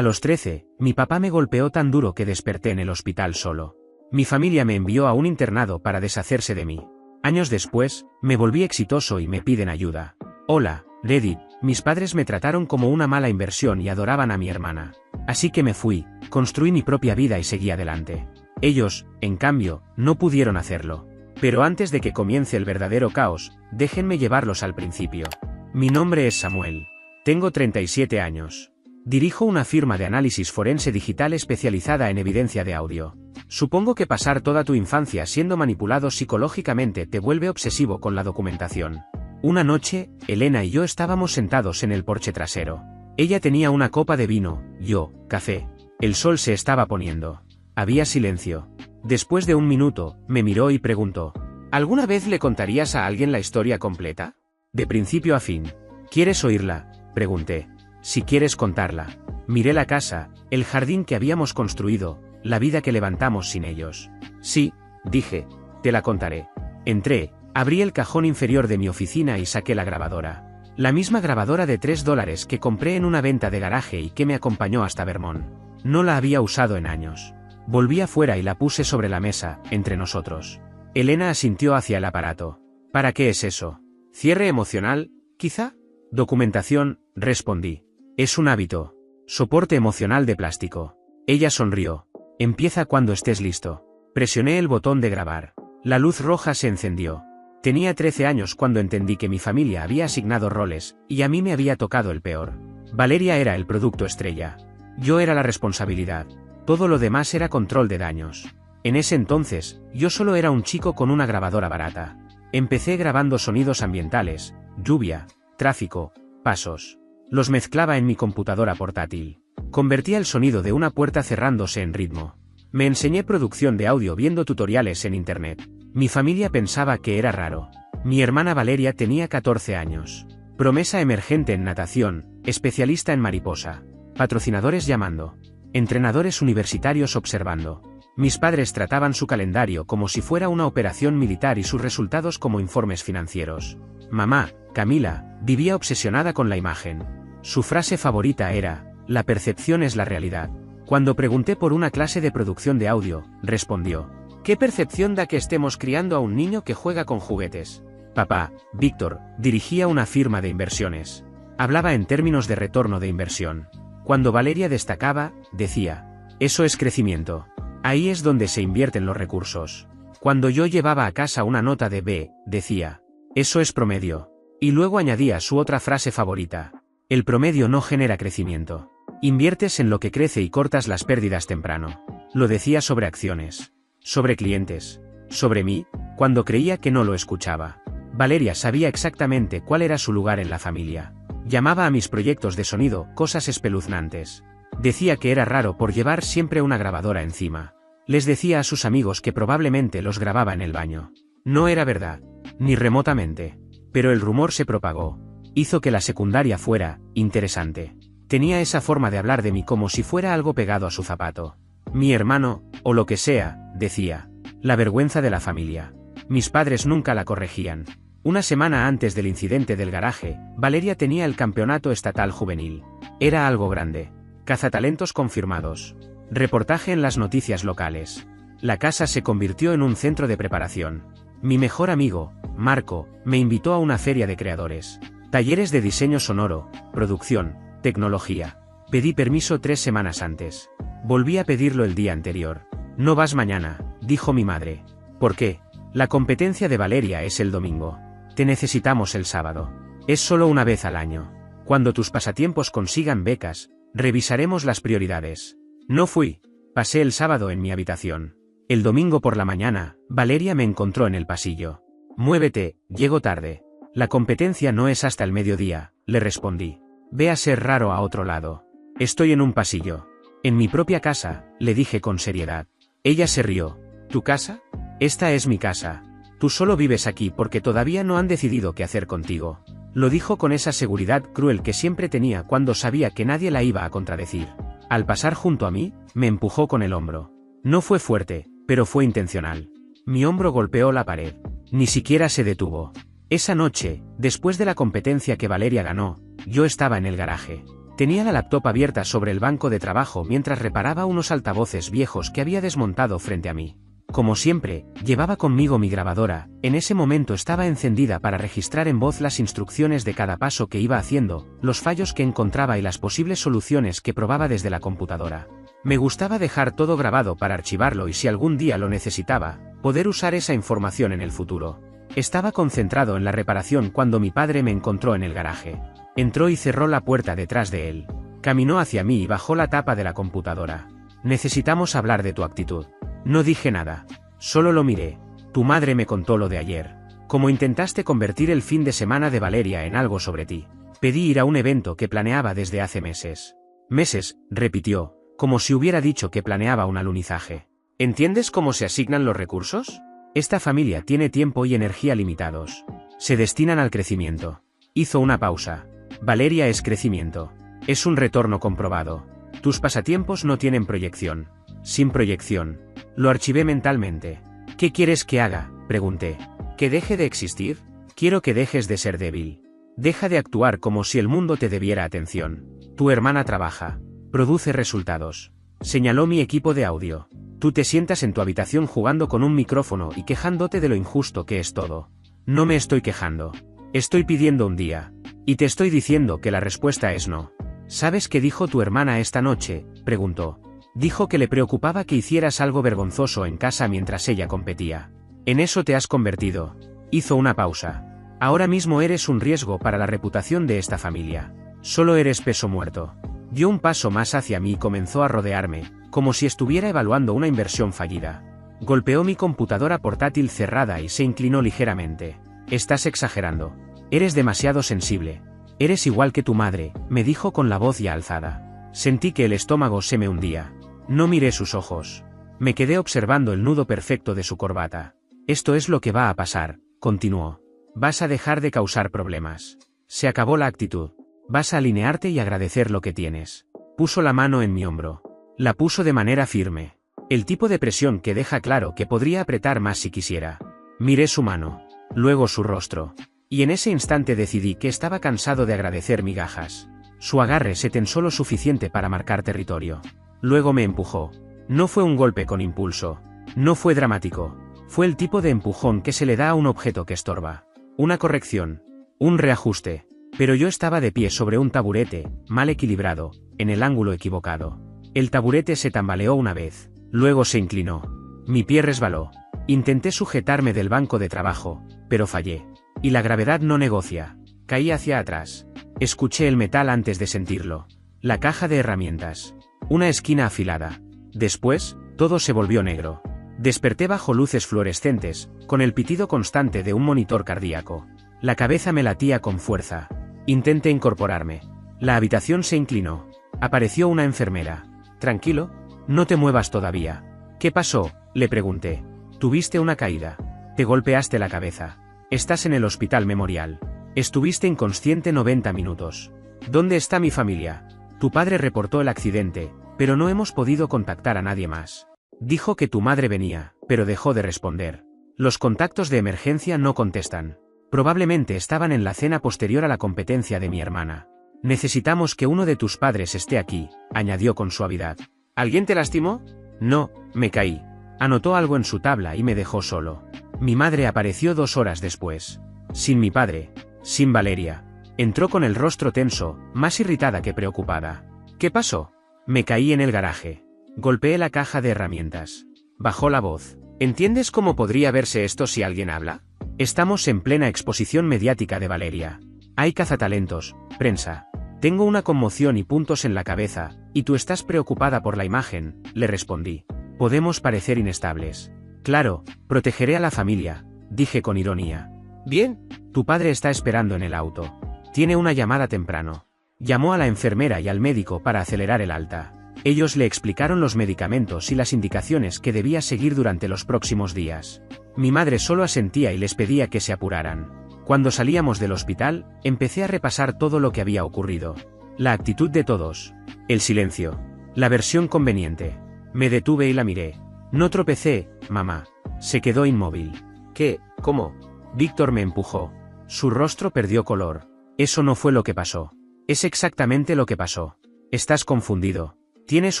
A los 13, mi papá me golpeó tan duro que desperté en el hospital solo. Mi familia me envió a un internado para deshacerse de mí. Años después, me volví exitoso y me piden ayuda. Hola, Reddit, mis padres me trataron como una mala inversión y adoraban a mi hermana. Así que me fui, construí mi propia vida y seguí adelante. Ellos, en cambio, no pudieron hacerlo. Pero antes de que comience el verdadero caos, déjenme llevarlos al principio. Mi nombre es Samuel. Tengo 37 años. Dirijo una firma de análisis forense digital especializada en evidencia de audio. Supongo que pasar toda tu infancia siendo manipulado psicológicamente te vuelve obsesivo con la documentación. Una noche, Elena y yo estábamos sentados en el porche trasero. Ella tenía una copa de vino, yo, café. El sol se estaba poniendo. Había silencio. Después de un minuto, me miró y preguntó: ¿alguna vez le contarías a alguien la historia completa? De principio a fin. ¿Quieres oírla?, pregunté. Si quieres contarla. Miré la casa, el jardín que habíamos construido, la vida que levantamos sin ellos. Sí, dije, te la contaré. Entré, abrí el cajón inferior de mi oficina y saqué la grabadora. La misma grabadora de $3 que compré en una venta de garaje y que me acompañó hasta Vermont. No la había usado en años. Volví afuera y la puse sobre la mesa, entre nosotros. Elena asintió hacia el aparato. ¿Para qué es eso? ¿Cierre emocional, quizá? Documentación, respondí. Es un hábito. Soporte emocional de plástico. Ella sonrió. Empieza cuando estés listo. Presioné el botón de grabar. La luz roja se encendió. Tenía 13 años cuando entendí que mi familia había asignado roles, y a mí me había tocado el peor. Valeria era el producto estrella. Yo era la responsabilidad. Todo lo demás era control de daños. En ese entonces, yo solo era un chico con una grabadora barata. Empecé grabando sonidos ambientales, lluvia, tráfico, pasos. Los mezclaba en mi computadora portátil. Convertía el sonido de una puerta cerrándose en ritmo. Me enseñé producción de audio viendo tutoriales en internet. Mi familia pensaba que era raro. Mi hermana Valeria tenía 14 años. Promesa emergente en natación, especialista en mariposa. Patrocinadores llamando. Entrenadores universitarios observando. Mis padres trataban su calendario como si fuera una operación militar y sus resultados como informes financieros. Mamá, Camila, vivía obsesionada con la imagen. Su frase favorita era: la percepción es la realidad. Cuando pregunté por una clase de producción de audio, respondió: ¿qué percepción da que estemos criando a un niño que juega con juguetes? Papá, Víctor, dirigía una firma de inversiones. Hablaba en términos de retorno de inversión. Cuando Valeria destacaba, decía: eso es crecimiento. Ahí es donde se invierten los recursos. Cuando yo llevaba a casa una nota de B, decía: eso es promedio. Y luego añadía su otra frase favorita: el promedio no genera crecimiento. Inviertes en lo que crece y cortas las pérdidas temprano. Lo decía sobre acciones, sobre clientes, sobre mí, cuando creía que no lo escuchaba. Valeria sabía exactamente cuál era su lugar en la familia. Llamaba a mis proyectos de sonido cosas espeluznantes. Decía que era raro por llevar siempre una grabadora encima. Les decía a sus amigos que probablemente los grababa en el baño. No era verdad, ni remotamente. Pero el rumor se propagó. Hizo que la secundaria fuera interesante. Tenía esa forma de hablar de mí como si fuera algo pegado a su zapato. Mi hermano, o lo que sea, decía. La vergüenza de la familia. Mis padres nunca la corregían. Una semana antes del incidente del garaje, Valeria tenía el campeonato estatal juvenil. Era algo grande. Cazatalentos confirmados. Reportaje en las noticias locales. La casa se convirtió en un centro de preparación. Mi mejor amigo, Marco, me invitó a una feria de creadores. Talleres de diseño sonoro, producción, tecnología. Pedí permiso 3 semanas antes. Volví a pedirlo el día anterior. No vas mañana, dijo mi madre. ¿Por qué? La competencia de Valeria es el domingo. Te necesitamos el sábado. Es solo una vez al año. Cuando tus pasatiempos consigan becas, revisaremos las prioridades. No fui. Pasé el sábado en mi habitación. El domingo por la mañana, Valeria me encontró en el pasillo. Muévete, llego tarde. La competencia no es hasta el mediodía, le respondí. Ve a ser raro a otro lado. Estoy en un pasillo. En mi propia casa, le dije con seriedad. Ella se rió. ¿Tu casa? Esta es mi casa. Tú solo vives aquí porque todavía no han decidido qué hacer contigo. Lo dijo con esa seguridad cruel que siempre tenía cuando sabía que nadie la iba a contradecir. Al pasar junto a mí, me empujó con el hombro. No fue fuerte, pero fue intencional. Mi hombro golpeó la pared. Ni siquiera se detuvo. Esa noche, después de la competencia que Valeria ganó, yo estaba en el garaje. Tenía la laptop abierta sobre el banco de trabajo mientras reparaba unos altavoces viejos que había desmontado frente a mí. Como siempre, llevaba conmigo mi grabadora. En ese momento estaba encendida para registrar en voz las instrucciones de cada paso que iba haciendo, los fallos que encontraba y las posibles soluciones que probaba desde la computadora. Me gustaba dejar todo grabado para archivarlo y si algún día lo necesitaba, poder usar esa información en el futuro. Estaba concentrado en la reparación cuando mi padre me encontró en el garaje. Entró y cerró la puerta detrás de él. Caminó hacia mí y bajó la tapa de la computadora. Necesitamos hablar de tu actitud. No dije nada. Solo lo miré. Tu madre me contó lo de ayer. Cómo intentaste convertir el fin de semana de Valeria en algo sobre ti. Pedí ir a un evento que planeaba desde hace meses. Meses, repitió, como si hubiera dicho que planeaba un alunizaje. ¿Entiendes cómo se asignan los recursos? Esta familia tiene tiempo y energía limitados. Se destinan al crecimiento. Hizo una pausa. Valeria es crecimiento. Es un retorno comprobado. Tus pasatiempos no tienen proyección. Sin proyección. Lo archivé mentalmente. ¿Qué quieres que haga?, pregunté. ¿Que deje de existir? Quiero que dejes de ser débil. Deja de actuar como si el mundo te debiera atención. Tu hermana trabaja. Produce resultados. Señaló mi equipo de audio. Tú te sientas en tu habitación jugando con un micrófono y quejándote de lo injusto que es todo. No me estoy quejando. Estoy pidiendo un día. Y te estoy diciendo que la respuesta es no. ¿Sabes qué dijo tu hermana esta noche?, preguntó. Dijo que le preocupaba que hicieras algo vergonzoso en casa mientras ella competía. En eso te has convertido. Hizo una pausa. Ahora mismo eres un riesgo para la reputación de esta familia. Solo eres peso muerto. Dio un paso más hacia mí y comenzó a rodearme, como si estuviera evaluando una inversión fallida. Golpeó mi computadora portátil cerrada y se inclinó ligeramente. Estás exagerando. Eres demasiado sensible. Eres igual que tu madre, me dijo con la voz ya alzada. Sentí que el estómago se me hundía. No miré sus ojos. Me quedé observando el nudo perfecto de su corbata. Esto es lo que va a pasar, continuó. Vas a dejar de causar problemas. Se acabó la actitud. Vas a alinearte y agradecer lo que tienes. Puso la mano en mi hombro. La puso de manera firme. El tipo de presión que deja claro que podría apretar más si quisiera. Miré su mano. Luego su rostro. Y en ese instante decidí que estaba cansado de agradecer migajas. Su agarre se tensó lo suficiente para marcar territorio. Luego me empujó. No fue un golpe con impulso. No fue dramático. Fue el tipo de empujón que se le da a un objeto que estorba. Una corrección. Un reajuste. Pero yo estaba de pie sobre un taburete, mal equilibrado, en el ángulo equivocado. El taburete se tambaleó una vez. Luego se inclinó. Mi pie resbaló. Intenté sujetarme del banco de trabajo, pero fallé. Y la gravedad no negocia. Caí hacia atrás. Escuché el metal antes de sentirlo. La caja de herramientas. Una esquina afilada. Después, todo se volvió negro. Desperté bajo luces fluorescentes, con el pitido constante de un monitor cardíaco. La cabeza me latía con fuerza. Intenté incorporarme. La habitación se inclinó. Apareció una enfermera. ¿Tranquilo? No te muevas todavía. ¿Qué pasó?, le pregunté. Tuviste una caída. Te golpeaste la cabeza. Estás en el hospital Memorial. Estuviste inconsciente 90 minutos. ¿Dónde está mi familia? Tu padre reportó el accidente, pero no hemos podido contactar a nadie más. Dijo que tu madre venía, pero dejó de responder. Los contactos de emergencia no contestan. Probablemente estaban en la cena posterior a la competencia de mi hermana. Necesitamos que uno de tus padres esté aquí, añadió con suavidad. ¿Alguien te lastimó? No, me caí. Anotó algo en su tabla y me dejó solo. Mi madre apareció 2 horas después. Sin mi padre. Sin Valeria. Entró con el rostro tenso, más irritada que preocupada. ¿Qué pasó? Me caí en el garaje. Golpeé la caja de herramientas. Bajó la voz. ¿Entiendes cómo podría verse esto si alguien habla? Estamos en plena exposición mediática de Valeria. Hay cazatalentos, prensa. Tengo una conmoción y puntos en la cabeza, y tú estás preocupada por la imagen, le respondí. Podemos parecer inestables. Claro, protegeré a la familia, dije con ironía. Bien, tu padre está esperando en el auto. Tiene una llamada temprano. Llamó a la enfermera y al médico para acelerar el alta. Ellos le explicaron los medicamentos y las indicaciones que debía seguir durante los próximos días. Mi madre solo asentía y les pedía que se apuraran. Cuando salíamos del hospital, empecé a repasar todo lo que había ocurrido. La actitud de todos. El silencio. La versión conveniente. Me detuve y la miré. No tropecé, mamá. Se quedó inmóvil. ¿Qué? ¿Cómo? Víctor me empujó. Su rostro perdió color. Eso no fue lo que pasó. Es exactamente lo que pasó. Estás confundido. Tienes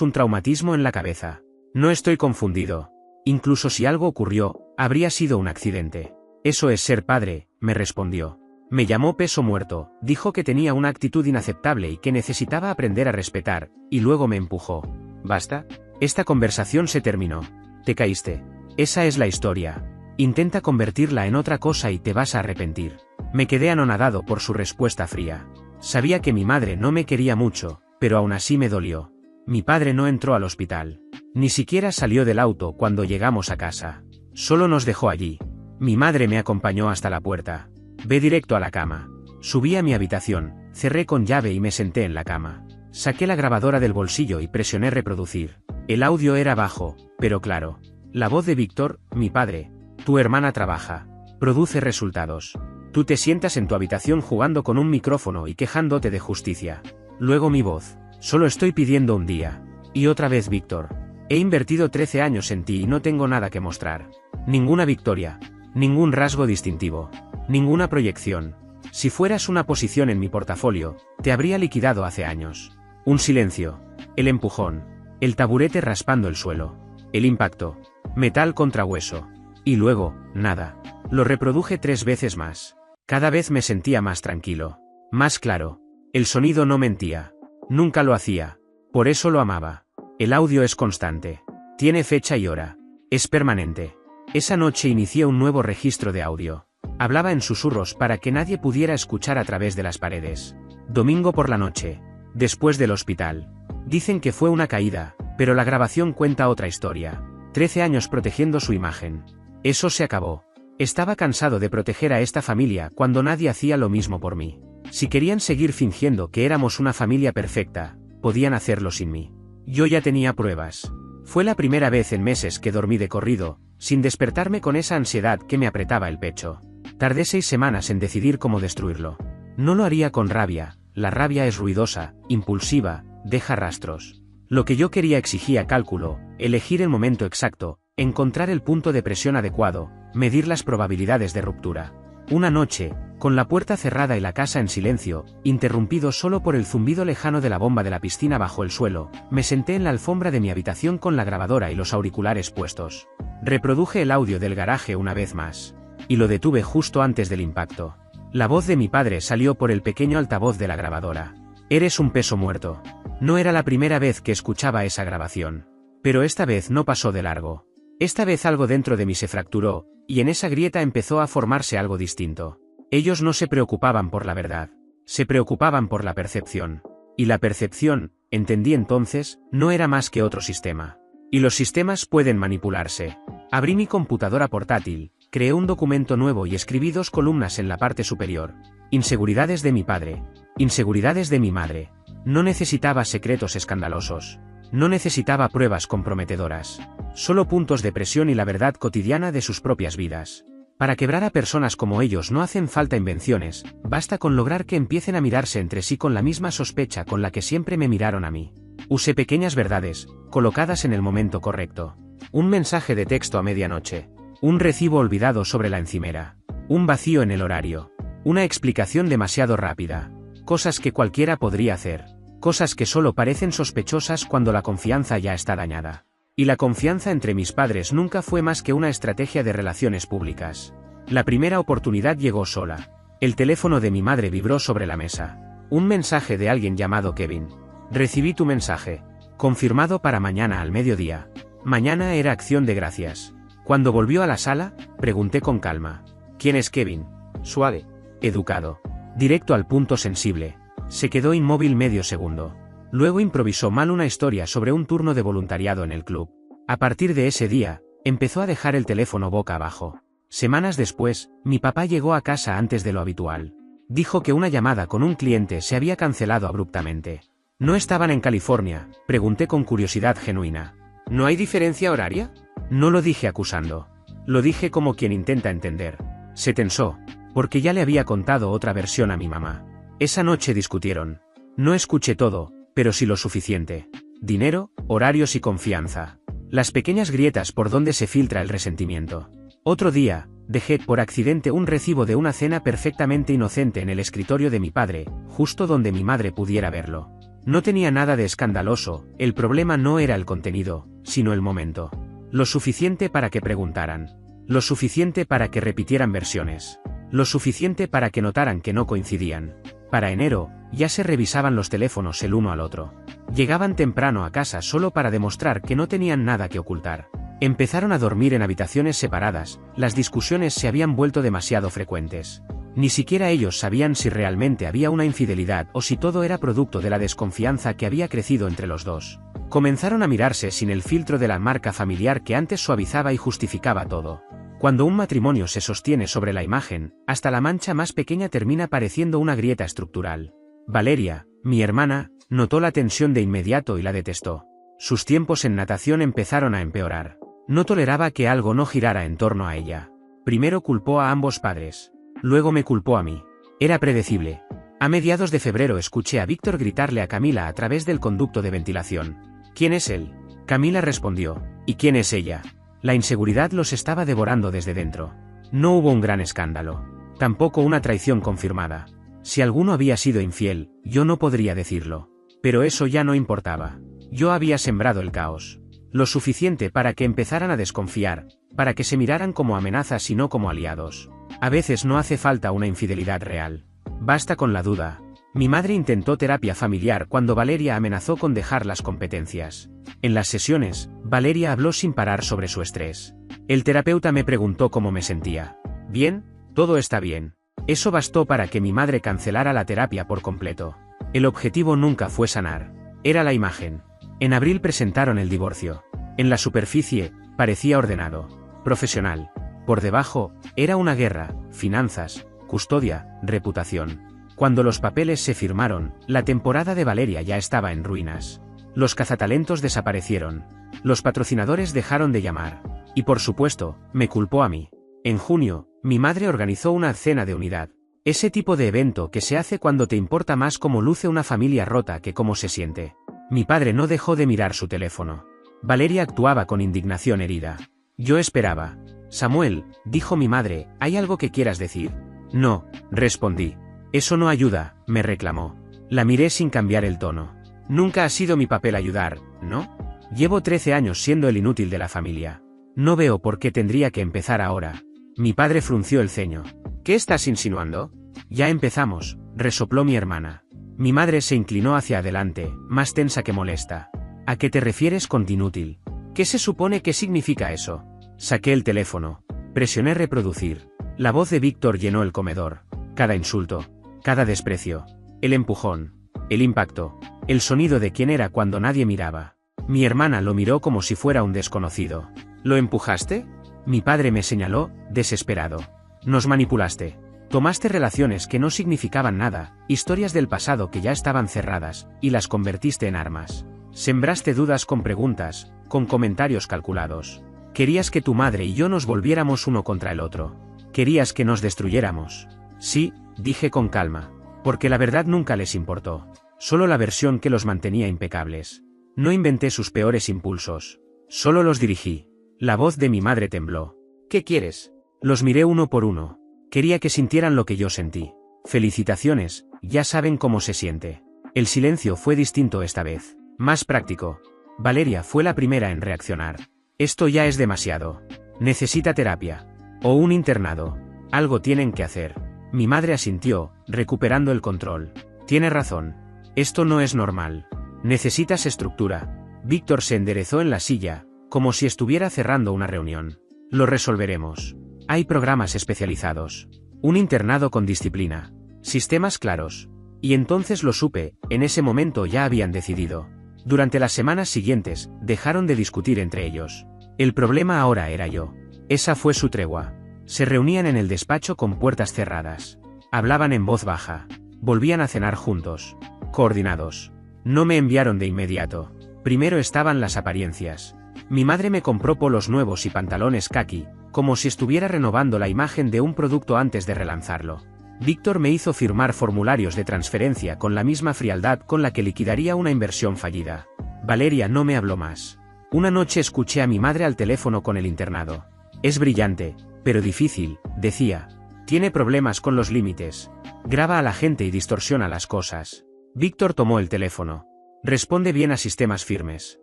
un traumatismo en la cabeza. No estoy confundido. Incluso si algo ocurrió, habría sido un accidente. Eso es ser padre, me respondió. Me llamó peso muerto, dijo que tenía una actitud inaceptable y que necesitaba aprender a respetar, y luego me empujó. ¿Basta? Esta conversación se terminó. Te caíste. Esa es la historia. Intenta convertirla en otra cosa y te vas a arrepentir. Me quedé anonadado por su respuesta fría. Sabía que mi madre no me quería mucho, pero aún así me dolió. Mi padre no entró al hospital. Ni siquiera salió del auto cuando llegamos a casa. Solo nos dejó allí. Mi madre me acompañó hasta la puerta. Ve directo a la cama. Subí a mi habitación, cerré con llave y me senté en la cama. Saqué la grabadora del bolsillo y presioné reproducir. El audio era bajo, pero claro. La voz de Víctor, mi padre. Tu hermana trabaja. Produce resultados. Tú te sientas en tu habitación jugando con un micrófono y quejándote de justicia. Luego mi voz. Solo estoy pidiendo un día. Y otra vez Víctor. He invertido 13 años en ti y no tengo nada que mostrar. Ninguna victoria. Ningún rasgo distintivo. Ninguna proyección. Si fueras una posición en mi portafolio, te habría liquidado hace años. Un silencio. El empujón. El taburete raspando el suelo. El impacto. Metal contra hueso. Y luego, nada. Lo reproduje 3 veces más. Cada vez me sentía más tranquilo. Más claro. El sonido no mentía. Nunca lo hacía. Por eso lo amaba. El audio es constante. Tiene fecha y hora. Es permanente. Esa noche inicié un nuevo registro de audio. Hablaba en susurros para que nadie pudiera escuchar a través de las paredes. Domingo por la noche. Después del hospital. Dicen que fue una caída, pero la grabación cuenta otra historia. 13 años protegiendo su imagen. Eso se acabó. Estaba cansado de proteger a esta familia cuando nadie hacía lo mismo por mí. Si querían seguir fingiendo que éramos una familia perfecta, podían hacerlo sin mí. Yo ya tenía pruebas. Fue la primera vez en meses que dormí de corrido, sin despertarme con esa ansiedad que me apretaba el pecho. Tardé 6 semanas en decidir cómo destruirlo. No lo haría con rabia, la rabia es ruidosa, impulsiva, deja rastros. Lo que yo quería exigía cálculo, elegir el momento exacto, encontrar el punto de presión adecuado, medir las probabilidades de ruptura. Una noche, con la puerta cerrada y la casa en silencio, interrumpido solo por el zumbido lejano de la bomba de la piscina bajo el suelo, me senté en la alfombra de mi habitación con la grabadora y los auriculares puestos. Reproduje el audio del garaje una vez más. Y lo detuve justo antes del impacto. La voz de mi padre salió por el pequeño altavoz de la grabadora. Eres un peso muerto. No era la primera vez que escuchaba esa grabación. Pero esta vez no pasó de largo. Esta vez algo dentro de mí se fracturó, y en esa grieta empezó a formarse algo distinto. Ellos no se preocupaban por la verdad. Se preocupaban por la percepción. Y la percepción, entendí entonces, no era más que otro sistema. Y los sistemas pueden manipularse. Abrí mi computadora portátil. Creé un documento nuevo y escribí 2 columnas en la parte superior. Inseguridades de mi padre. Inseguridades de mi madre. No necesitaba secretos escandalosos. No necesitaba pruebas comprometedoras. Solo puntos de presión y la verdad cotidiana de sus propias vidas. Para quebrar a personas como ellos no hacen falta invenciones, basta con lograr que empiecen a mirarse entre sí con la misma sospecha con la que siempre me miraron a mí. Usé pequeñas verdades, colocadas en el momento correcto. Un mensaje de texto a medianoche. Un recibo olvidado sobre la encimera. Un vacío en el horario. Una explicación demasiado rápida. Cosas que cualquiera podría hacer. Cosas que solo parecen sospechosas cuando la confianza ya está dañada. Y la confianza entre mis padres nunca fue más que una estrategia de relaciones públicas. La primera oportunidad llegó sola. El teléfono de mi madre vibró sobre la mesa. Un mensaje de alguien llamado Kevin. Recibí tu mensaje. Confirmado para mañana al mediodía. Mañana era acción de gracias. Cuando volvió a la sala, pregunté con calma. ¿Quién es Kevin? Suave. Educado. Directo al punto sensible. Se quedó inmóvil medio segundo. Luego improvisó mal una historia sobre un turno de voluntariado en el club. A partir de ese día, empezó a dejar el teléfono boca abajo. Semanas después, mi papá llegó a casa antes de lo habitual. Dijo que una llamada con un cliente se había cancelado abruptamente. ¿No estaban en California?, pregunté con curiosidad genuina. ¿No hay diferencia horaria? No lo dije acusando. Lo dije como quien intenta entender. Se tensó, porque ya le había contado otra versión a mi mamá. Esa noche discutieron. No escuché todo, pero sí lo suficiente. Dinero, horarios y confianza. Las pequeñas grietas por donde se filtra el resentimiento. Otro día, dejé por accidente un recibo de una cena perfectamente inocente en el escritorio de mi padre, justo donde mi madre pudiera verlo. No tenía nada de escandaloso, el problema no era el contenido, sino el momento. Lo suficiente para que preguntaran. Lo suficiente para que repitieran versiones. Lo suficiente para que notaran que no coincidían. Para enero, ya se revisaban los teléfonos el uno al otro. Llegaban temprano a casa solo para demostrar que no tenían nada que ocultar. Empezaron a dormir en habitaciones separadas, las discusiones se habían vuelto demasiado frecuentes. Ni siquiera ellos sabían si realmente había una infidelidad o si todo era producto de la desconfianza que había crecido entre los dos. Comenzaron a mirarse sin el filtro de la marca familiar que antes suavizaba y justificaba todo. Cuando un matrimonio se sostiene sobre la imagen, hasta la mancha más pequeña termina pareciendo una grieta estructural. Valeria, mi hermana, notó la tensión de inmediato y la detestó. Sus tiempos en natación empezaron a empeorar. No toleraba que algo no girara en torno a ella. Primero culpó a ambos padres. Luego me culpó a mí. Era predecible. A mediados de febrero escuché a Víctor gritarle a Camila a través del conducto de ventilación. ¿Quién es él? Camila respondió. ¿Y quién es ella? La inseguridad los estaba devorando desde dentro. No hubo un gran escándalo. Tampoco una traición confirmada. Si alguno había sido infiel, yo no podría decirlo. Pero eso ya no importaba. Yo había sembrado el caos. Lo suficiente para que empezaran a desconfiar, para que se miraran como amenazas y no como aliados. A veces no hace falta una infidelidad real. Basta con la duda. Mi madre intentó terapia familiar cuando Valeria amenazó con dejar las competencias. En las sesiones, Valeria habló sin parar sobre su estrés. El terapeuta me preguntó cómo me sentía. Bien, todo está bien. Eso bastó para que mi madre cancelara la terapia por completo. El objetivo nunca fue sanar. Era la imagen. En abril presentaron el divorcio. En la superficie, parecía ordenado, profesional. Por debajo, era una guerra, finanzas, custodia, reputación. Cuando los papeles se firmaron, la temporada de Valeria ya estaba en ruinas. Los cazatalentos desaparecieron. Los patrocinadores dejaron de llamar. Y por supuesto, me culpó a mí. En junio, mi madre organizó una cena de unidad. Ese tipo de evento que se hace cuando te importa más cómo luce una familia rota que cómo se siente. Mi padre no dejó de mirar su teléfono. Valeria actuaba con indignación herida. Yo esperaba. Samuel, dijo mi madre, ¿hay algo que quieras decir? No, respondí. Eso no ayuda, me reclamó. La miré sin cambiar el tono. Nunca ha sido mi papel ayudar, ¿no? Llevo 13 años siendo el inútil de la familia. No veo por qué tendría que empezar ahora. Mi padre frunció el ceño. ¿Qué estás insinuando? Ya empezamos, resopló mi hermana. Mi madre se inclinó hacia adelante, más tensa que molesta. ¿A qué te refieres con inútil? ¿Qué se supone que significa eso? Saqué el teléfono. Presioné reproducir. La voz de Víctor llenó el comedor. Cada insulto. Cada desprecio. El empujón. El impacto. El sonido de quién era cuando nadie miraba. Mi hermana lo miró como si fuera un desconocido. ¿Lo empujaste? Mi padre me señaló, desesperado. Nos manipulaste. Tomaste relaciones que no significaban nada, historias del pasado que ya estaban cerradas, y las convertiste en armas. Sembraste dudas con preguntas, con comentarios calculados. Querías que tu madre y yo nos volviéramos uno contra el otro. Querías que nos destruyéramos. Sí, dije con calma. Porque la verdad nunca les importó. Solo la versión que los mantenía impecables. No inventé sus peores impulsos. Solo los dirigí. La voz de mi madre tembló. ¿Qué quieres? Los miré uno por uno. Quería que sintieran lo que yo sentí. Felicitaciones, ya saben cómo se siente. El silencio fue distinto esta vez. Más práctico. Valeria fue la primera en reaccionar. Esto ya es demasiado. Necesita terapia. O un internado. Algo tienen que hacer. Mi madre asintió, recuperando el control. Tiene razón. Esto no es normal. Necesitas estructura. Víctor se enderezó en la silla, como si estuviera cerrando una reunión. Lo resolveremos. Hay programas especializados. Un internado con disciplina. Sistemas claros. Y entonces lo supe, en ese momento ya habían decidido. Durante las semanas siguientes, dejaron de discutir entre ellos. El problema ahora era yo. Esa fue su tregua. Se reunían en el despacho con puertas cerradas. Hablaban en voz baja. Volvían a cenar juntos. Coordinados. No me enviaron de inmediato. Primero estaban las apariencias. Mi madre me compró polos nuevos y pantalones caqui, como si estuviera renovando la imagen de un producto antes de relanzarlo. Víctor me hizo firmar formularios de transferencia con la misma frialdad con la que liquidaría una inversión fallida. Valeria no me habló más. Una noche escuché a mi madre al teléfono con el internado. Es brillante, pero difícil, decía. Tiene problemas con los límites. Graba a la gente y distorsiona las cosas. Víctor tomó el teléfono. Responde bien a sistemas firmes.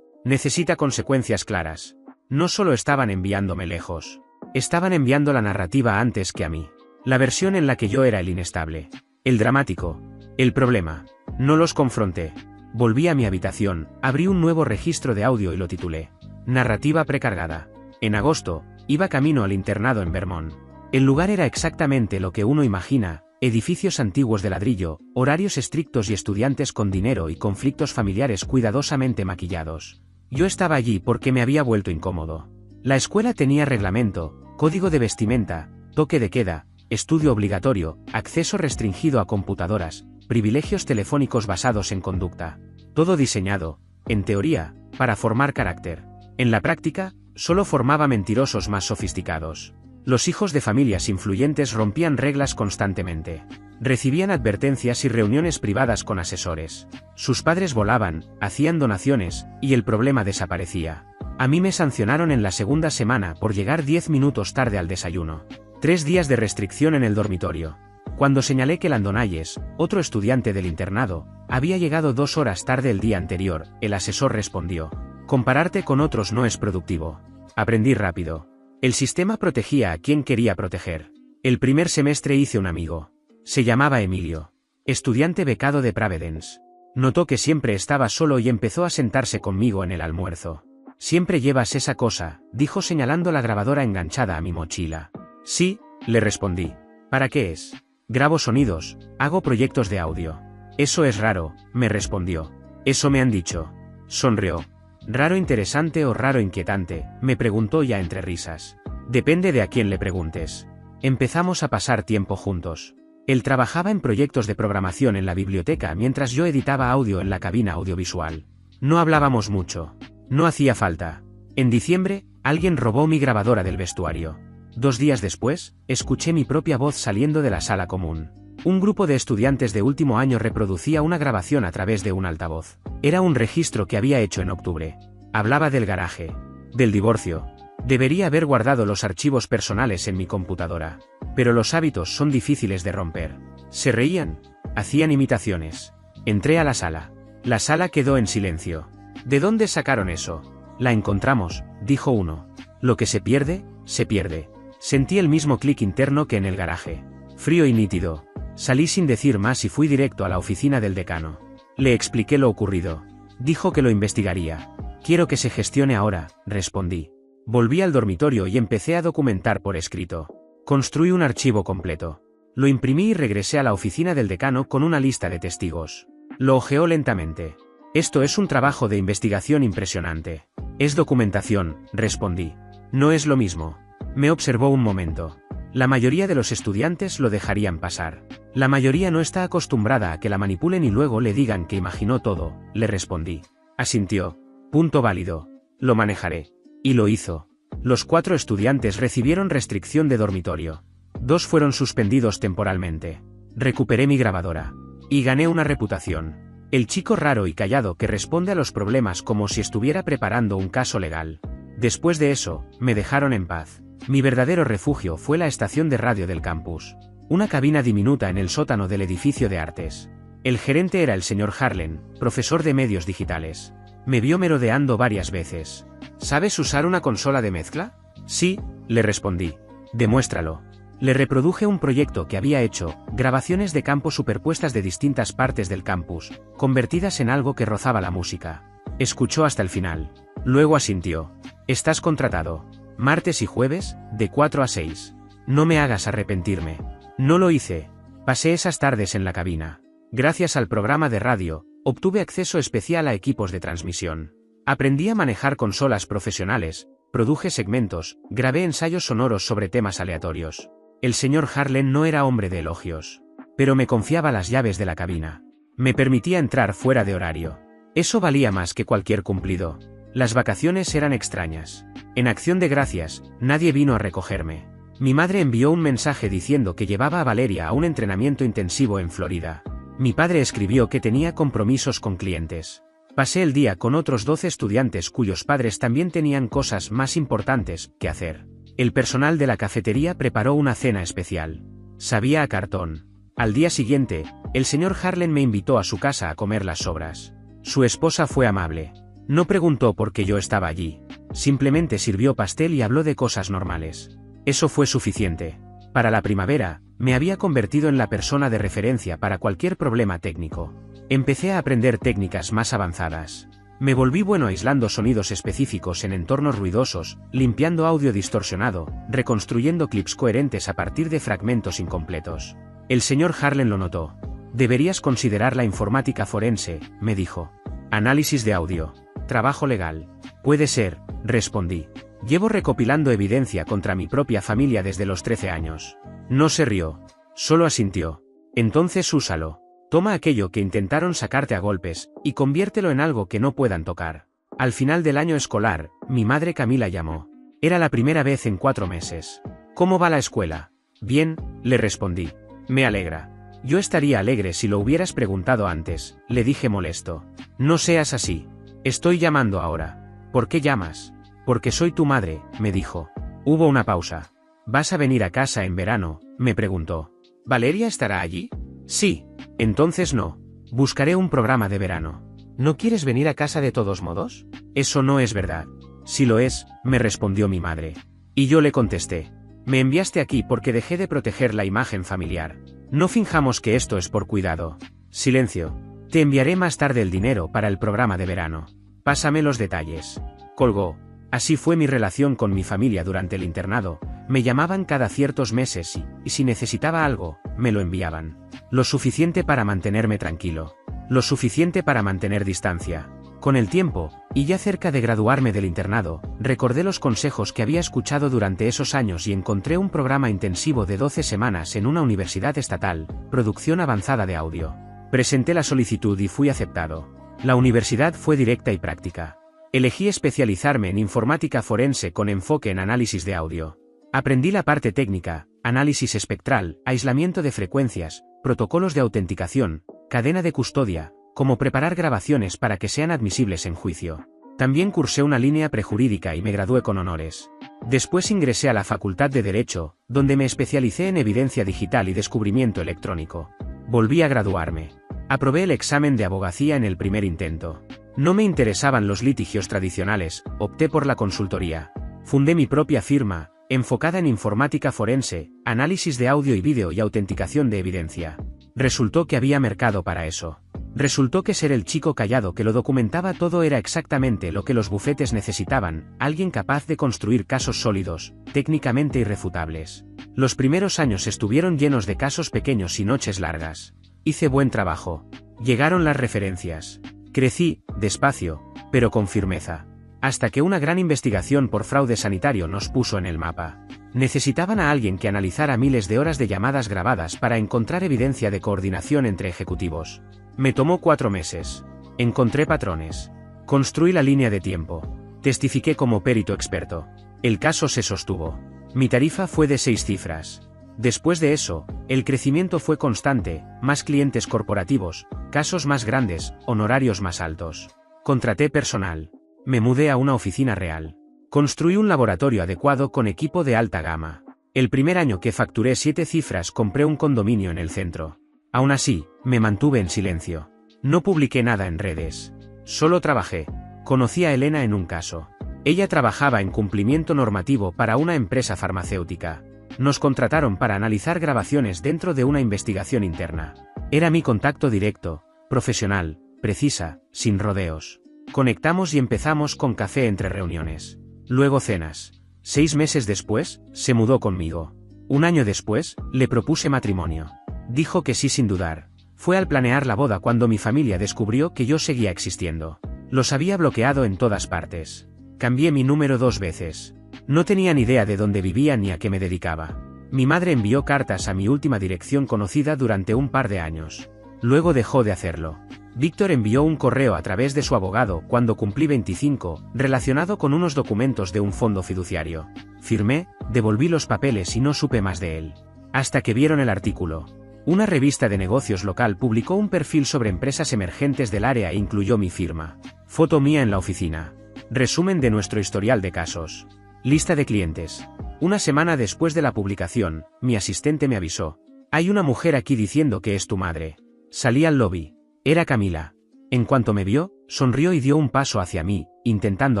Necesita consecuencias claras. No solo estaban enviándome lejos. Estaban enviando la narrativa antes que a mí. La versión en la que yo era el inestable. El dramático. El problema. No los confronté. Volví a mi habitación, abrí un nuevo registro de audio y lo titulé Narrativa precargada. En agosto, iba camino al internado en Vermont. El lugar era exactamente lo que uno imagina, edificios antiguos de ladrillo, horarios estrictos y estudiantes con dinero y conflictos familiares cuidadosamente maquillados. Yo estaba allí porque me había vuelto incómodo. La escuela tenía reglamento, código de vestimenta, toque de queda, estudio obligatorio, acceso restringido a computadoras, privilegios telefónicos basados en conducta. Todo diseñado, en teoría, para formar carácter. En la práctica, solo formaba mentirosos más sofisticados. Los hijos de familias influyentes rompían reglas constantemente. Recibían advertencias y reuniones privadas con asesores. Sus padres volaban, hacían donaciones, y el problema desaparecía. A mí me sancionaron en la segunda semana por llegar 10 minutos tarde al desayuno. 3 días de restricción en el dormitorio. Cuando señalé que Landonayes, otro estudiante del internado, había llegado 2 horas tarde el día anterior, el asesor respondió: compararte con otros no es productivo. Aprendí rápido. El sistema protegía a quien quería proteger. El primer semestre hice un amigo. Se llamaba Emilio. Estudiante becado de Providence. Notó que siempre estaba solo y empezó a sentarse conmigo en el almuerzo. Siempre llevas esa cosa, dijo señalando la grabadora enganchada a mi mochila. Sí, le respondí. ¿Para qué es? Grabo sonidos, hago proyectos de audio. Eso es raro, me respondió. Eso me han dicho. Sonrió. ¿Raro interesante o raro inquietante?, me preguntó ya entre risas. Depende de a quién le preguntes. Empezamos a pasar tiempo juntos. Él trabajaba en proyectos de programación en la biblioteca mientras yo editaba audio en la cabina audiovisual. No hablábamos mucho. No hacía falta. En diciembre, alguien robó mi grabadora del vestuario. 2 días después, escuché mi propia voz saliendo de la sala común. Un grupo de estudiantes de último año reproducía una grabación a través de un altavoz. Era un registro que había hecho en octubre. Hablaba del garaje. Del divorcio. Debería haber guardado los archivos personales en mi computadora. Pero los hábitos son difíciles de romper. Se reían. Hacían imitaciones. Entré a la sala. La sala quedó en silencio. ¿De dónde sacaron eso? La encontramos, dijo uno. Lo que se pierde, se pierde. Sentí el mismo clic interno que en el garaje. Frío y nítido. Salí sin decir más y fui directo a la oficina del decano. Le expliqué lo ocurrido. Dijo que lo investigaría. Quiero que se gestione ahora, respondí. Volví al dormitorio y empecé a documentar por escrito. Construí un archivo completo. Lo imprimí y regresé a la oficina del decano con una lista de testigos. Lo hojeó lentamente. Esto es un trabajo de investigación impresionante. Es documentación, respondí. No es lo mismo. Me observó un momento. La mayoría de los estudiantes lo dejarían pasar. La mayoría no está acostumbrada a que la manipulen y luego le digan que imaginó todo, le respondí. Asintió. Punto válido. Lo manejaré. Y lo hizo. Los 4 estudiantes recibieron restricción de dormitorio. 2 fueron suspendidos temporalmente. Recuperé mi grabadora. Y gané una reputación. El chico raro y callado que responde a los problemas como si estuviera preparando un caso legal. Después de eso, me dejaron en paz. Mi verdadero refugio fue la estación de radio del campus. Una cabina diminuta en el sótano del edificio de artes. El gerente era el señor Harlan, profesor de medios digitales. Me vio merodeando varias veces. ¿Sabes usar una consola de mezcla? Sí, le respondí. Demuéstralo. Le reproduje un proyecto que había hecho, grabaciones de campo superpuestas de distintas partes del campus, convertidas en algo que rozaba la música. Escuchó hasta el final. Luego asintió. Estás contratado. Martes y jueves, de 4 a 6. No me hagas arrepentirme. No lo hice. Pasé esas tardes en la cabina. Gracias al programa de radio, obtuve acceso especial a equipos de transmisión. Aprendí a manejar consolas profesionales, produje segmentos, grabé ensayos sonoros sobre temas aleatorios. El señor Harlan no era hombre de elogios. Pero me confiaba las llaves de la cabina. Me permitía entrar fuera de horario. Eso valía más que cualquier cumplido. Las vacaciones eran extrañas. En Acción de Gracias, nadie vino a recogerme. Mi madre envió un mensaje diciendo que llevaba a Valeria a un entrenamiento intensivo en Florida. Mi padre escribió que tenía compromisos con clientes. Pasé el día con otros 12 estudiantes cuyos padres también tenían cosas más importantes que hacer. El personal de la cafetería preparó una cena especial. Sabía a cartón. Al día siguiente, el señor Harlan me invitó a su casa a comer las sobras. Su esposa fue amable. No preguntó por qué yo estaba allí. Simplemente sirvió pastel y habló de cosas normales. Eso fue suficiente. Para la primavera, me había convertido en la persona de referencia para cualquier problema técnico. Empecé a aprender técnicas más avanzadas. Me volví bueno aislando sonidos específicos en entornos ruidosos, limpiando audio distorsionado, reconstruyendo clips coherentes a partir de fragmentos incompletos. El señor Harlan lo notó. Deberías considerar la informática forense, me dijo. Análisis de audio. Trabajo legal. Puede ser, respondí. Llevo recopilando evidencia contra mi propia familia desde los 13 años. No se rió. Solo asintió. Entonces úsalo. Toma aquello que intentaron sacarte a golpes, y conviértelo en algo que no puedan tocar. Al final del año escolar, mi madre Camila llamó. Era la primera vez en 4 meses. ¿Cómo va la escuela? Bien, le respondí. Me alegra. Yo estaría alegre si lo hubieras preguntado antes, le dije molesto. No seas así. Estoy llamando ahora. ¿Por qué llamas? Porque soy tu madre, me dijo. Hubo una pausa. ¿Vas a venir a casa en verano?, me preguntó. ¿Valeria estará allí? Sí. Entonces no. Buscaré un programa de verano. ¿No quieres venir a casa de todos modos? Eso no es verdad. Si lo es, me respondió mi madre. Y yo le contesté. Me enviaste aquí porque dejé de proteger la imagen familiar. No finjamos que esto es por cuidado. Silencio. Te enviaré más tarde el dinero para el programa de verano. Pásame los detalles. Colgó. Así fue mi relación con mi familia durante el internado. Me llamaban cada ciertos meses y si necesitaba algo, me lo enviaban. Lo suficiente para mantenerme tranquilo. Lo suficiente para mantener distancia. Con el tiempo, y ya cerca de graduarme del internado, recordé los consejos que había escuchado durante esos años y encontré un programa intensivo de 12 semanas en una universidad estatal, producción avanzada de audio. Presenté la solicitud y fui aceptado. La universidad fue directa y práctica. Elegí especializarme en informática forense con enfoque en análisis de audio. Aprendí la parte técnica, análisis espectral, aislamiento de frecuencias, protocolos de autenticación, cadena de custodia, cómo preparar grabaciones para que sean admisibles en juicio. También cursé una línea prejurídica y me gradué con honores. Después ingresé a la Facultad de Derecho, donde me especialicé en evidencia digital y descubrimiento electrónico. Volví a graduarme. Aprobé el examen de abogacía en el primer intento. No me interesaban los litigios tradicionales, opté por la consultoría. Fundé mi propia firma, enfocada en informática forense, análisis de audio y vídeo y autenticación de evidencia. Resultó que había mercado para eso. Resultó que ser el chico callado que lo documentaba todo era exactamente lo que los bufetes necesitaban, alguien capaz de construir casos sólidos, técnicamente irrefutables. Los primeros años estuvieron llenos de casos pequeños y noches largas. Hice buen trabajo. Llegaron las referencias. Crecí, despacio, pero con firmeza. Hasta que una gran investigación por fraude sanitario nos puso en el mapa. Necesitaban a alguien que analizara miles de horas de llamadas grabadas para encontrar evidencia de coordinación entre ejecutivos. Me tomó 4 meses. Encontré patrones. Construí la línea de tiempo. Testifiqué como perito experto. El caso se sostuvo. Mi tarifa fue de 6 cifras. Después de eso, el crecimiento fue constante, más clientes corporativos, casos más grandes, honorarios más altos. Contraté personal. Me mudé a una oficina real. Construí un laboratorio adecuado con equipo de alta gama. El primer año que facturé 7 cifras compré un condominio en el centro. Aún así, me mantuve en silencio. No publiqué nada en redes. Solo trabajé. Conocí a Elena en un caso. Ella trabajaba en cumplimiento normativo para una empresa farmacéutica. Nos contrataron para analizar grabaciones dentro de una investigación interna. Era mi contacto directo, profesional, precisa, sin rodeos. Conectamos y empezamos con café entre reuniones. Luego cenas. 6 meses después, se mudó conmigo. Un año después, le propuse matrimonio. Dijo que sí sin dudar. Fue al planear la boda cuando mi familia descubrió que yo seguía existiendo. Los había bloqueado en todas partes. Cambié mi número 2 veces. No tenía ni idea de dónde vivía ni a qué me dedicaba. Mi madre envió cartas a mi última dirección conocida durante un par de años. Luego dejó de hacerlo. Víctor envió un correo a través de su abogado cuando cumplí 25, relacionado con unos documentos de un fondo fiduciario. Firmé, devolví los papeles y no supe más de él. Hasta que vieron el artículo. Una revista de negocios local publicó un perfil sobre empresas emergentes del área e incluyó mi firma. Foto mía en la oficina. Resumen de nuestro historial de casos. Lista de clientes. Una semana después de la publicación, mi asistente me avisó. Hay una mujer aquí diciendo que es tu madre. Salí al lobby. Era Camila. En cuanto me vio, Sonrió y dio un paso hacia mí, intentando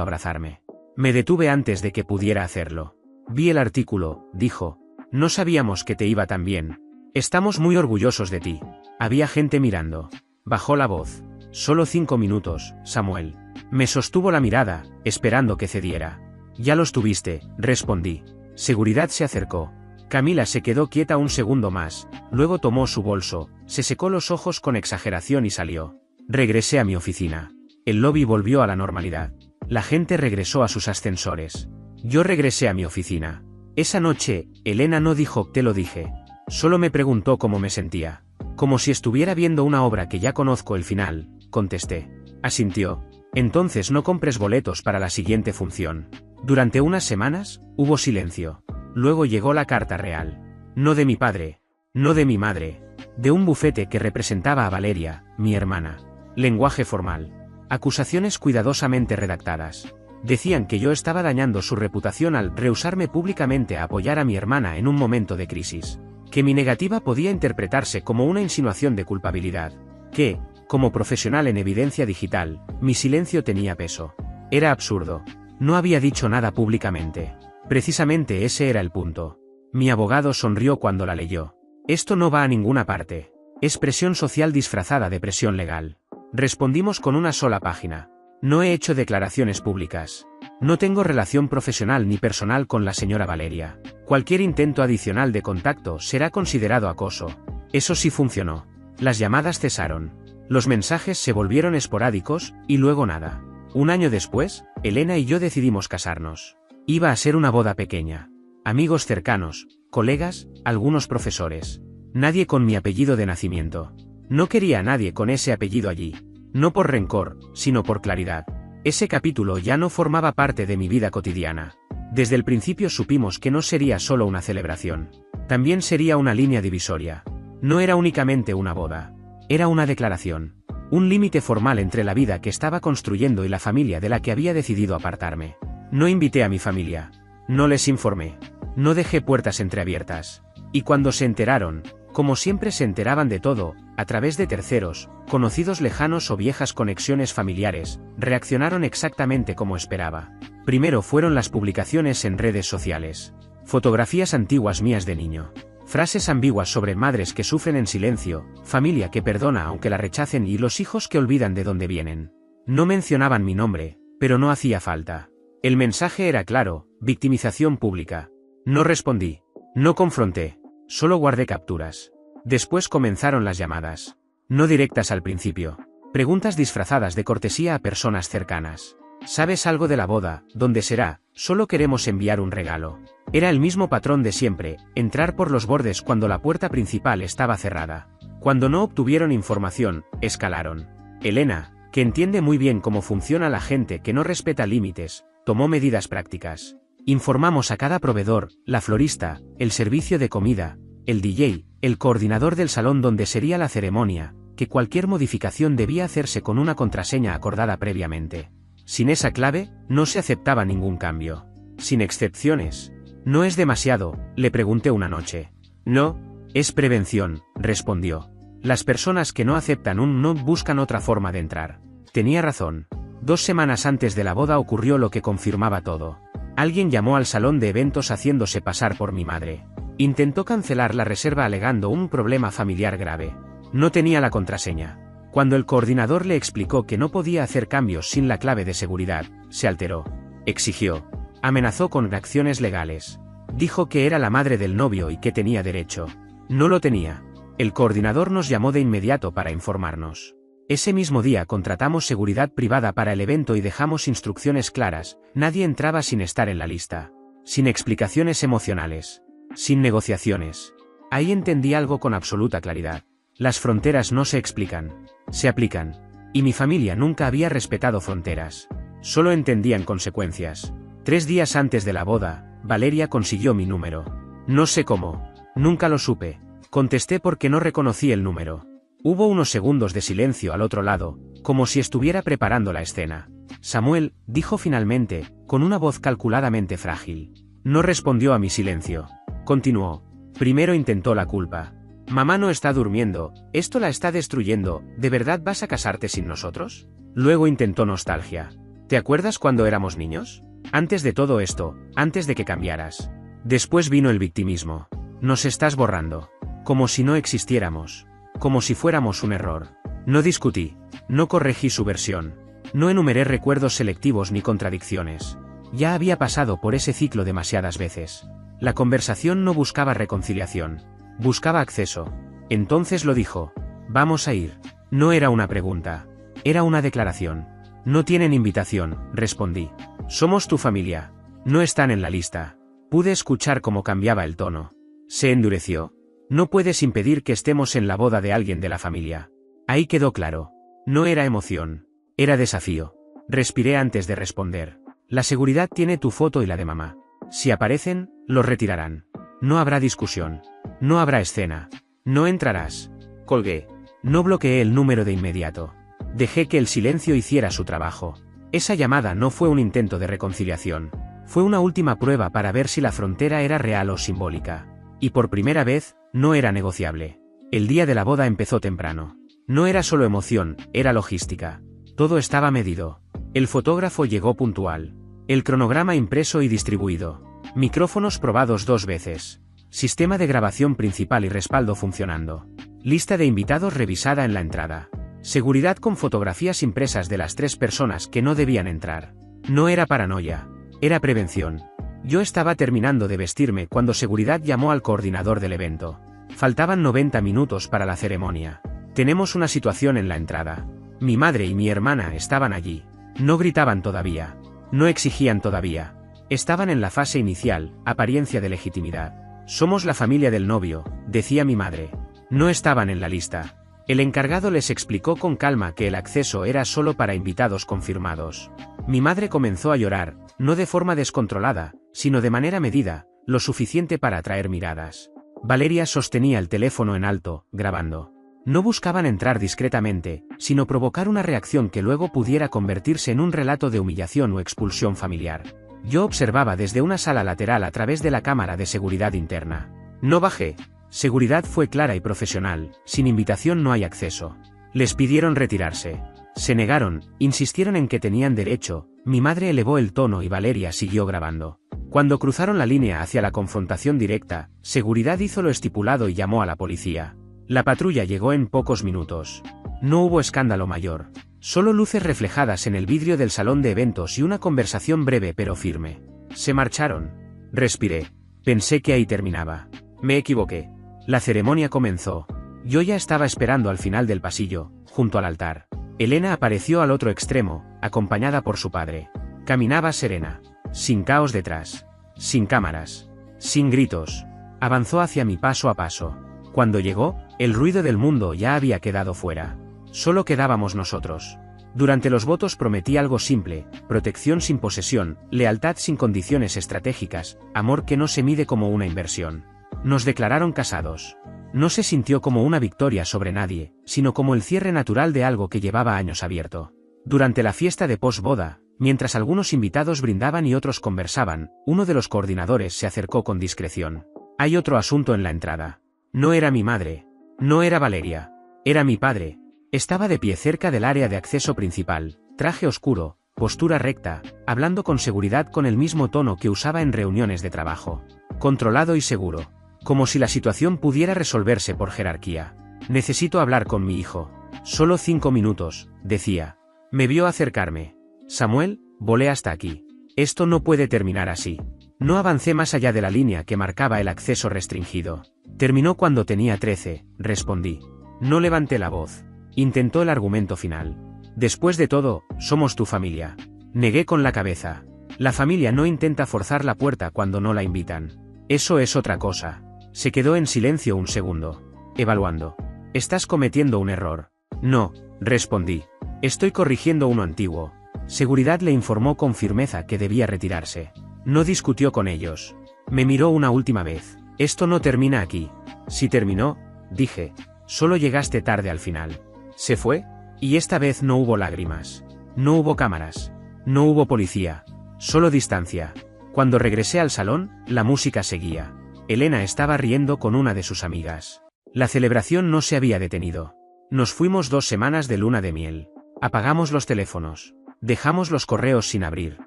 abrazarme. Me detuve antes de que pudiera hacerlo. Vi el artículo, dijo. No sabíamos que te iba tan bien. Estamos muy orgullosos de ti. Había gente mirando. Bajó la voz. Solo 5 minutos, Samuel. Me sostuvo la mirada, esperando que cediera. Ya los tuviste, respondí. Seguridad se acercó. Camila se quedó quieta un segundo más, luego tomó su bolso, se secó los ojos con exageración y salió. Regresé a mi oficina. El lobby volvió a la normalidad. La gente regresó a sus ascensores. Yo regresé a mi oficina. Esa noche, Elena no dijo "te lo dije". Solo me preguntó cómo me sentía. Como si estuviera viendo una obra que ya conozco el final, contesté. Asintió. Entonces no compres boletos para la siguiente función. Durante unas semanas, hubo silencio. Luego llegó la carta real. No de mi padre. No de mi madre. De un bufete que representaba a Valeria, mi hermana. Lenguaje formal. Acusaciones cuidadosamente redactadas. Decían que yo estaba dañando su reputación al rehusarme públicamente a apoyar a mi hermana en un momento de crisis. Que mi negativa podía interpretarse como una insinuación de culpabilidad. Que, como profesional en evidencia digital, mi silencio tenía peso. Era absurdo. No había dicho nada públicamente. Precisamente ese era el punto. Mi abogado sonrió cuando la leyó. Esto no va a ninguna parte. Es presión social disfrazada de presión legal. Respondimos con una sola página. No he hecho declaraciones públicas. No tengo relación profesional ni personal con la señora Valeria. Cualquier intento adicional de contacto será considerado acoso. Eso sí funcionó. Las llamadas cesaron. Los mensajes se volvieron esporádicos, y luego nada. Un año después, Elena y yo decidimos casarnos. Iba a ser una boda pequeña. Amigos cercanos, colegas, algunos profesores. Nadie con mi apellido de nacimiento. No quería a nadie con ese apellido allí. No por rencor, sino por claridad. Ese capítulo ya no formaba parte de mi vida cotidiana. Desde el principio supimos que no sería solo una celebración. También sería una línea divisoria. No era únicamente una boda. Era una declaración. Un límite formal entre la vida que estaba construyendo y la familia de la que había decidido apartarme. No invité a mi familia. No les informé. No dejé puertas entreabiertas. Y cuando se enteraron, como siempre se enteraban de todo, a través de terceros, conocidos lejanos o viejas conexiones familiares, reaccionaron exactamente como esperaba. Primero fueron las publicaciones en redes sociales. Fotografías antiguas mías de niño. Frases ambiguas sobre madres que sufren en silencio, familia que perdona aunque la rechacen y los hijos que olvidan de dónde vienen. No mencionaban mi nombre, pero no hacía falta. El mensaje era claro, victimización pública. No respondí. No confronté. Solo guardé capturas. Después comenzaron las llamadas. No directas al principio. Preguntas disfrazadas de cortesía a personas cercanas. ¿Sabes algo de la boda? ¿Dónde será? Solo queremos enviar un regalo. Era el mismo patrón de siempre, entrar por los bordes cuando la puerta principal estaba cerrada. Cuando no obtuvieron información, escalaron. Elena, que entiende muy bien cómo funciona la gente que no respeta límites, tomó medidas prácticas. Informamos a cada proveedor, la florista, el servicio de comida, el DJ, el coordinador del salón donde sería la ceremonia, que cualquier modificación debía hacerse con una contraseña acordada previamente. Sin esa clave, no se aceptaba ningún cambio. Sin excepciones. ¿No es demasiado?, le pregunté una noche. No, es prevención, respondió. Las personas que no aceptan un no buscan otra forma de entrar. Tenía razón. 2 semanas antes de la boda ocurrió lo que confirmaba todo. Alguien llamó al salón de eventos haciéndose pasar por mi madre. Intentó cancelar la reserva alegando un problema familiar grave. No tenía la contraseña. Cuando el coordinador le explicó que no podía hacer cambios sin la clave de seguridad, se alteró. Exigió. Amenazó con acciones legales. Dijo que era la madre del novio y que tenía derecho. No lo tenía. El coordinador nos llamó de inmediato para informarnos. Ese mismo día contratamos seguridad privada para el evento y dejamos instrucciones claras, nadie entraba sin estar en la lista. Sin explicaciones emocionales. Sin negociaciones. Ahí entendí algo con absoluta claridad. Las fronteras no se explican. Se aplican. Y mi familia nunca había respetado fronteras. Solo entendían consecuencias. 3 días antes de la boda, Valeria consiguió mi número. No sé cómo. Nunca lo supe. Contesté porque no reconocí el número. Hubo unos segundos de silencio al otro lado, como si estuviera preparando la escena. Samuel, dijo finalmente, con una voz calculadamente frágil. No respondió a mi silencio. Continuó. Primero intentó la culpa. Mamá no está durmiendo, esto la está destruyendo, ¿de verdad vas a casarte sin nosotros? Luego intentó nostalgia. ¿Te acuerdas cuando éramos niños? Antes de todo esto, antes de que cambiaras. Después vino el victimismo. Nos estás borrando. Como si no existiéramos. Como si fuéramos un error. No discutí. No corregí su versión. No enumeré recuerdos selectivos ni contradicciones. Ya había pasado por ese ciclo demasiadas veces. La conversación no buscaba reconciliación. Buscaba acceso. Entonces lo dijo. Vamos a ir. No era una pregunta. Era una declaración. No tienen invitación, respondí. Somos tu familia. No están en la lista. Pude escuchar cómo cambiaba el tono. Se endureció. No puedes impedir que estemos en la boda de alguien de la familia. Ahí quedó claro. No era emoción. Era desafío. Respiré antes de responder. La seguridad tiene tu foto y la de mamá. Si aparecen, los retirarán. No habrá discusión. No habrá escena. No entrarás. Colgué. No bloqueé el número de inmediato. Dejé que el silencio hiciera su trabajo. Esa llamada no fue un intento de reconciliación. Fue una última prueba para ver si la frontera era real o simbólica. Y por primera vez, no era negociable. El día de la boda empezó temprano. No era solo emoción, era logística. Todo estaba medido. El fotógrafo llegó puntual. El cronograma impreso y distribuido. Micrófonos probados 2 veces. Sistema de grabación principal y respaldo funcionando. Lista de invitados revisada en la entrada. Seguridad con fotografías impresas de las 3 personas que no debían entrar. No era paranoia. Era prevención. Yo estaba terminando de vestirme cuando seguridad llamó al coordinador del evento. Faltaban 90 minutos para la ceremonia. Tenemos una situación en la entrada. Mi madre y mi hermana estaban allí. No gritaban todavía. No exigían todavía. Estaban en la fase inicial, apariencia de legitimidad. Somos la familia del novio, decía mi madre. No estaban en la lista. El encargado les explicó con calma que el acceso era solo para invitados confirmados. Mi madre comenzó a llorar, no de forma descontrolada, sino de manera medida, lo suficiente para atraer miradas. Valeria sostenía el teléfono en alto, grabando. No buscaban entrar discretamente, sino provocar una reacción que luego pudiera convertirse en un relato de humillación o expulsión familiar. Yo observaba desde una sala lateral a través de la cámara de seguridad interna. No bajé. Seguridad fue clara y profesional, sin invitación no hay acceso. Les pidieron retirarse. Se negaron, insistieron en que tenían derecho, mi madre elevó el tono y Valeria siguió grabando. Cuando cruzaron la línea hacia la confrontación directa, seguridad hizo lo estipulado y llamó a la policía. La patrulla llegó en pocos minutos. No hubo escándalo mayor. Solo luces reflejadas en el vidrio del salón de eventos y una conversación breve pero firme. Se marcharon. Respiré. Pensé que ahí terminaba. Me equivoqué. La ceremonia comenzó. Yo ya estaba esperando al final del pasillo, junto al altar. Elena apareció al otro extremo, acompañada por su padre. Caminaba serena. Sin caos detrás. Sin cámaras. Sin gritos. Avanzó hacia mí paso a paso. Cuando llegó, el ruido del mundo ya había quedado fuera. Solo quedábamos nosotros. Durante los votos prometí algo simple, protección sin posesión, lealtad sin condiciones estratégicas, amor que no se mide como una inversión. Nos declararon casados. No se sintió como una victoria sobre nadie, sino como el cierre natural de algo que llevaba años abierto. Durante la fiesta de posboda, mientras algunos invitados brindaban y otros conversaban, uno de los coordinadores se acercó con discreción. Hay otro asunto en la entrada. No era mi madre. No era Valeria. Era mi padre. Estaba de pie cerca del área de acceso principal, traje oscuro, postura recta, hablando con seguridad con el mismo tono que usaba en reuniones de trabajo. Controlado y seguro. Como si la situación pudiera resolverse por jerarquía. Necesito hablar con mi hijo. Solo 5 minutos, decía. Me vio acercarme. Samuel, volé hasta aquí. Esto no puede terminar así. No avancé más allá de la línea que marcaba el acceso restringido. Terminó cuando tenía 13, respondí. No levanté la voz. Intentó el argumento final. Después de todo, somos tu familia. Negué con la cabeza. La familia no intenta forzar la puerta cuando no la invitan. Eso es otra cosa. Se quedó en silencio un segundo. Evaluando. Estás cometiendo un error. No, respondí. Estoy corrigiendo uno antiguo. Seguridad le informó con firmeza que debía retirarse. No discutió con ellos. Me miró una última vez. Esto no termina aquí. Si terminó, dije. Solo llegaste tarde al final. Se fue, y esta vez no hubo lágrimas. No hubo cámaras. No hubo policía. Solo distancia. Cuando regresé al salón, la música seguía. Elena estaba riendo con una de sus amigas. La celebración no se había detenido. Nos fuimos 2 semanas de luna de miel. Apagamos los teléfonos. Dejamos los correos sin abrir.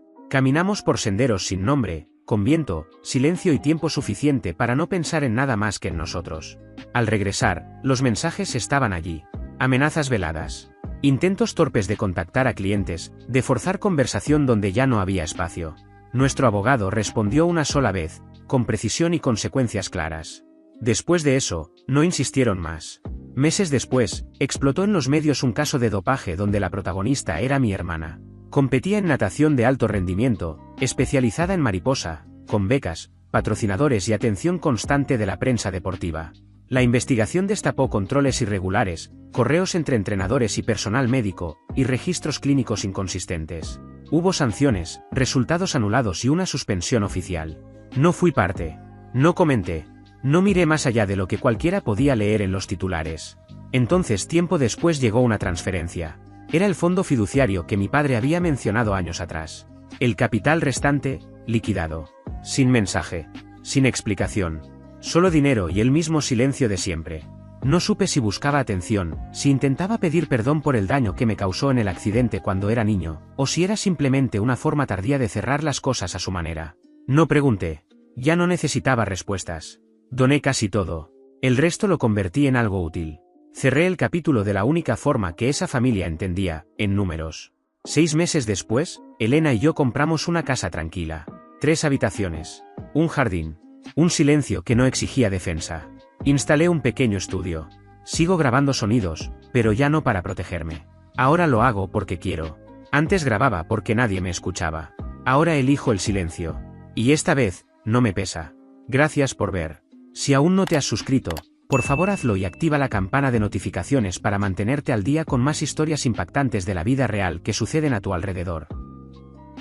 Caminamos por senderos sin nombre, con viento, silencio y tiempo suficiente para no pensar en nada más que en nosotros. Al regresar, los mensajes estaban allí. Amenazas veladas. Intentos torpes de contactar a clientes, de forzar conversación donde ya no había espacio. Nuestro abogado respondió una sola vez, con precisión y consecuencias claras. Después de eso, no insistieron más. Meses después, explotó en los medios un caso de dopaje donde la protagonista era mi hermana. Competía en natación de alto rendimiento, especializada en mariposa, con becas, patrocinadores y atención constante de la prensa deportiva. La investigación destapó controles irregulares, correos entre entrenadores y personal médico, y registros clínicos inconsistentes. Hubo sanciones, resultados anulados y una suspensión oficial. No fui parte. No comenté. No miré más allá de lo que cualquiera podía leer en los titulares. Entonces, tiempo después llegó una transferencia. Era el fondo fiduciario que mi padre había mencionado años atrás. El capital restante, liquidado. Sin mensaje. Sin explicación. Solo dinero y el mismo silencio de siempre. No supe si buscaba atención, si intentaba pedir perdón por el daño que me causó en el accidente cuando era niño, o si era simplemente una forma tardía de cerrar las cosas a su manera. No pregunté. Ya no necesitaba respuestas. Doné casi todo. El resto lo convertí en algo útil. Cerré el capítulo de la única forma que esa familia entendía, en números. 6 meses después, Elena y yo compramos una casa tranquila. 3 habitaciones. Un jardín. Un silencio que no exigía defensa. Instalé un pequeño estudio. Sigo grabando sonidos, pero ya no para protegerme. Ahora lo hago porque quiero. Antes grababa porque nadie me escuchaba. Ahora elijo el silencio. Y esta vez, no me pesa. Gracias por ver. Si aún no te has suscrito, por favor hazlo y activa la campana de notificaciones para mantenerte al día con más historias impactantes de la vida real que suceden a tu alrededor.